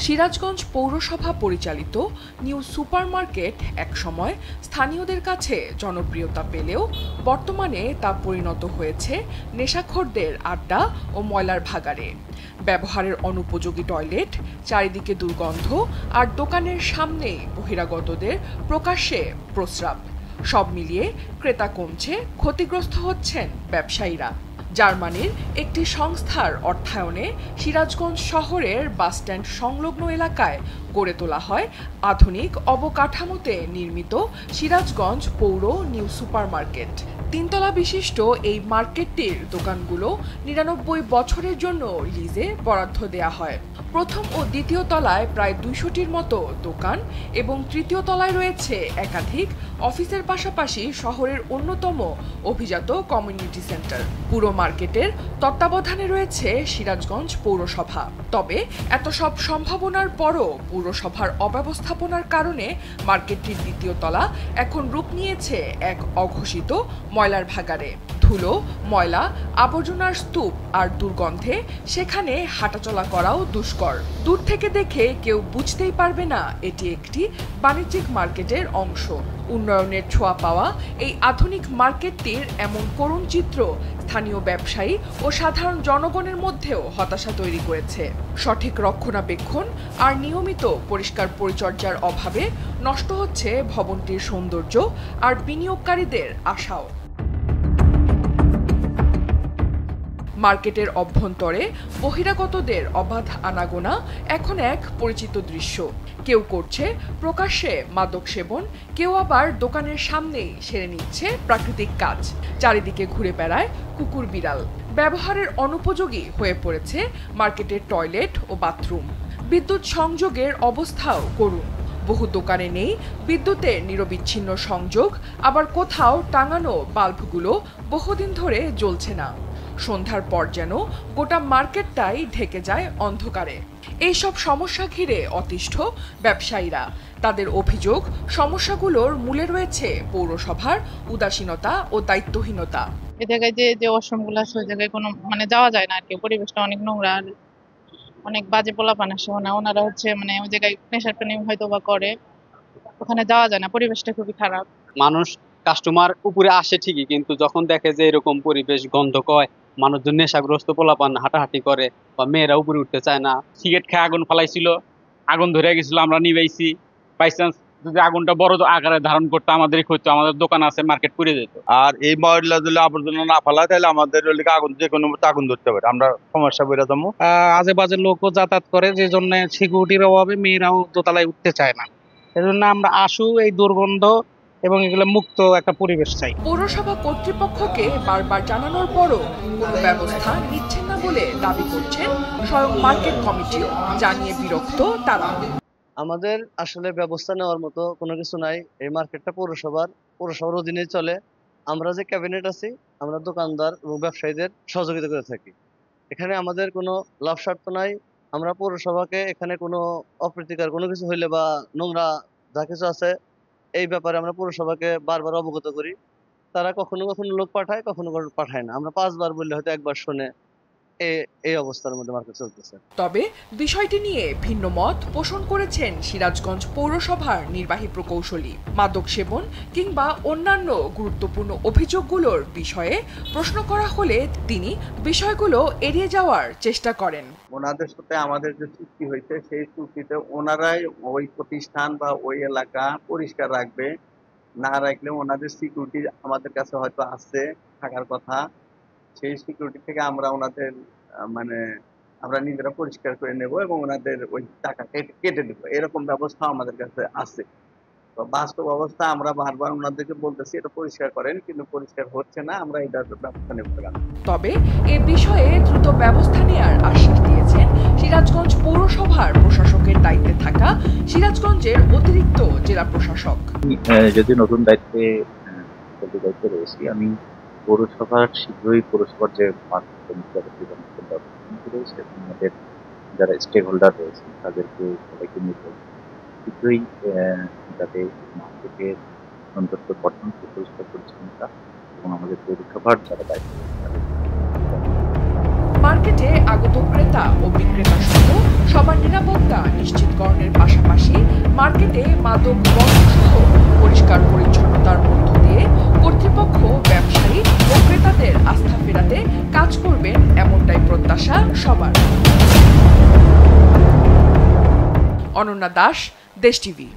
সিরাজগঞ্জ পৌরসভা পরিচালিত new supermarket একসময় স্থানীয়দের কাছে জনপ্রিয়তা পেলেও বর্তমানে তা পরিণত হয়েছে নেশাখোরদের আড্ডা ও ময়লার ভাগাড়ে। ব্যবহারের অনুপযোগী টয়লেট, চারিদিকে দুর্গন্ধ আর দোকানের সামনেই বহিরাগতদের প্রকাশ্যে প্রস্রাব, সব মিলিয়ে ক্রেতা কমছে, ক্ষতিগ্রস্ত হচ্ছেন ব্যবসায়ীরা। জার্মানির একটি সংস্থার অর্থায়নে সিরাজগঞ্জ শহরের বাসস্ট্যান্ড সংলগ্ন এলাকায় গড়ে তোলা হয় আধুনিক অবকাঠামোতে নির্মিত সিরাজগঞ্জ পৌর নিউ সুপারমার্কেট। 3 তলা বিশিষ্ট এই মার্কেটটির দোকানগুলো 99 বছরের জন্য লিজে বরাদ্দ দেয়া হয়। প্রথম ও দ্বিতীয় তলায় প্রায় 200টির মতো দোকান এবং তৃতীয় তলায় রয়েছে একাধিক অফিসের পাশাপাশি শহরের অন্যতম অভিজাত কমিউনিটি সেন্টার। পুরো মার্কেটের তত্ত্বাবধানে রয়েছে সিরাজগঞ্জ পৌরসভা। তবে এত সব সম্ভাবনার পরও পৌরসভার অব্যবস্থাপনার কারণে মার্কেটটির দ্বিতীয় তলা এখন রূপ নিয়েছে এক অঘোষিত ময়লার ভাগাড়ে। ধুলো, ময়লা, আবর্জনার স্তূপ আর দুর্গন্ধে সেখানে হাঁটাচলা করাও দুষ্কর। দূর থেকে দেখে কেউ বুঝতেই পারবে না এটি একটি বাণিজ্যিক মার্কেটের অংশ। উন্নয়নের ছোঁয়া পাওয়া এই আধুনিক মার্কেটটির এমন করুণ চিত্র স্থানীয় ব্যবসায়ী ও সাধারণ জনগণের মধ্যেও হতাশা তৈরি করেছে। সঠিক রক্ষণাবেক্ষণ আর নিয়মিত পরিষ্কার পরিচর্যার অভাবে নষ্ট হচ্ছে ভবনটির সৌন্দর্য আর বিনিয়োগকারীদের আশাও। মার্কেটের অভ্যন্তরে বহিরাগতদের অবাধ আনাগোনা এখন এক পরিচিত দৃশ্য। কেউ করছে প্রকাশ্যে মাদক সেবন, কেউ আবার দোকানের সামনেই সেরে নিচ্ছে প্রাকৃতিক কাজ। চারিদিকে ঘুরে বেড়ায় কুকুর বিড়াল। ব্যবহারের অনুপযোগী হয়ে পড়েছে মার্কেটের টয়লেট ও বাথরুম। বিদ্যুৎ সংযোগের অবস্থাও করুণ। বহু দোকানে নেই বিদ্যুতের নিরবিচ্ছিন্ন সংযোগ, আবার কোথাও টাঙানো বাল্বগুলো বহুদিন ধরে জ্বলছে না। সন্ধ্যার পর যেন গোটা মার্কেটটাই ঢেকে যায় অন্ধকারে। এইসব সমস্যা ঘিরে অতিষ্ঠ ব্যবসায়ীরা। তাদের অভিযোগ, সমস্যাগুলোর মূলে রয়েছে পৌরসভার উদাসীনতা ও দায়িত্বহীনতা। এ জায়গায় যে ওয়াশরুমগুলো আছে ওই জায়গায় কোনো যাওয়া যায় না আর কি। পরিবেশটা অনেক নোংরা আর অনেক বাজে পোলাপান আসে। ওনারা ওই জায়গায় নেশার পানি হয়তো বা করে, ওখানে যাওয়া যায় না, পরিবেশটা খুবই খারাপ। মানুষ কাস্টমার উপরে আসে ঠিকই, কিন্তু যখন দেখে যে এরকম পরিবেশ গন্ধকয়, মানুষজন নেশাগ্রস্ত পোলাপান হাঁটাহাঁটি করে বা মেয়েরা উপরে উঠতে চায় না। সিগারেট খেয়ে আগুন ফালাইছিল, আগুন ধরে গেছিল, আমরা নিবাইছি। বাইচান্স যদি আগুনটা বড় আকারে ধারণ করতো আমাদেরই ক্ষতি, আমাদের দোকান আছে, মার্কেট পুড়ে যেত। আর এই ময়লা যদি আবর্জনা না ফেলায় তাহলে আমাদের আগুন যে কোনো মুহূর্তে আগুন ধরতে পারে, আমরা সমস্যা বেড়ে যাবো। আজে বাজে লোকও যাতায়াত করে, যে জন্য সিকিউরিটির অভাবে মেয়েরাও দোতলায় উঠতে চায় না। এজন্য আমরা এই দুর্গন্ধ এবং এগুলো মুক্ত একটা পরিবেশ চাই। পৌরসভা কর্তৃপক্ষকে বারবার জানানোর পরও কোনো ব্যবস্থা নিচ্ছেন না বলে দাবি করছেন স্বয়ং মার্কেট কমিটিও। জানিয়ে বিরক্ত তারা। আমাদের আসলে ব্যবস্থা নেওয়ার মতো কোনো কিছু নাই। এই মার্কেটটা পৌরসভার অধীনে চলে। আমরা যে ক্যাবিনেট আছি, আমরা দোকানদার এবং ব্যবসায়ীদের সহযোগিতা করে থাকি। এখানে আমাদের কোনো লাভ স্বার্থ নাই। আমরা পৌরসভাকে এখানে কোনো অপ্রীতিকর কোনো কিছু হইলে বা নোংরা যা কিছু আছে এই ব্যাপারে আমরা পৌরসভাকে বারবার অবগত করি। তারা কখনো কখনো লোক পাঠায়, কখনো পাঠায় না। আমরা 5 বার বললে হয়তো 1 বার শোনে। এই অবস্থার মধ্যে মার্কেট চলতেছে। তবে বিষয়টি নিয়ে ভিন্ন মত পোষণ করেছেন সিরাজগঞ্জ পৌরসভার নির্বাহী প্রকৌশলী। মাদক সেবন কিংবা অন্যান্য গুরুত্বপূর্ণ অভিযোগগুলোর বিষয়ে প্রশ্ন করা হলে তিনি বিষয়গুলো এড়িয়ে যাওয়ার চেষ্টা করেন। ওনাদের সাথে আমাদের যে চুক্তি হয়েছে সেই চুক্তিতে ওনারাই ওই প্রতিষ্ঠান বা ওই এলাকা পরিষ্কার রাখবে। না রাখলে ওনাদের সিকিউরিটি আমাদের কাছে হয়তো আছে, থাকার কথা। সেই সিকিউরিটি থেকে আমরা ওনাদের আমরা নিজেরা পরিষ্কার করে নেব এবং ওনাদের ওই টাকা কেটে দেবো, এরকম ব্যবস্থা আমাদের কাছে আছে। তো বাস্তব অবস্থা আমরা বারবার ওনাদেরকে বলতেছি এটা পরিষ্কার করেন, কিন্তু পরিষ্কার হচ্ছে না। আমরা এটার ব্যবস্থা নেব। তবে এ বিষয়ে দ্রুত ব্যবস্থা নেওয়ার আশ্বাস দিয়েছেন সিরাজগঞ্জ পৌরসভার প্রশাসকের দায়িত্বে থাকা সিরাজগঞ্জের অতিরিক্ত জেলা প্রশাসক। যদি নতুন দায়িত্বে রয়েছি, আমি পৌরসভার শীঘ্রই পৌরসভার যে মার্কেট কমিটি রয়েছে আমাদের যারা স্টেক হোল্ডার রয়েছে তাদেরকে সবাইকে নিয়ে শীঘ্রই যাতে মার্কেটের সৌন্দর্য বর্ধন, পরিষ্কার পরিচ্ছন্নতা এবং আমাদের পৌরসভার যারা দায়িত্ব মার্কেটে আগত ক্রেতা ও বিক্রেতা সহ সবার নিরাপত্তা নিশ্চিতকরণের পাশাপাশি মার্কেটে মাদক বন্ধ সহ পরিষ্কার পরিচ্ছন্নতার মধ্য দিয়ে কর্তৃপক্ষ ব্যবসায়ী ও ক্রেতাদের আস্থা ফেরাতে কাজ করবেন এমনটাই প্রত্যাশা সবার। অনন্যা দাস, দেশ টিভি।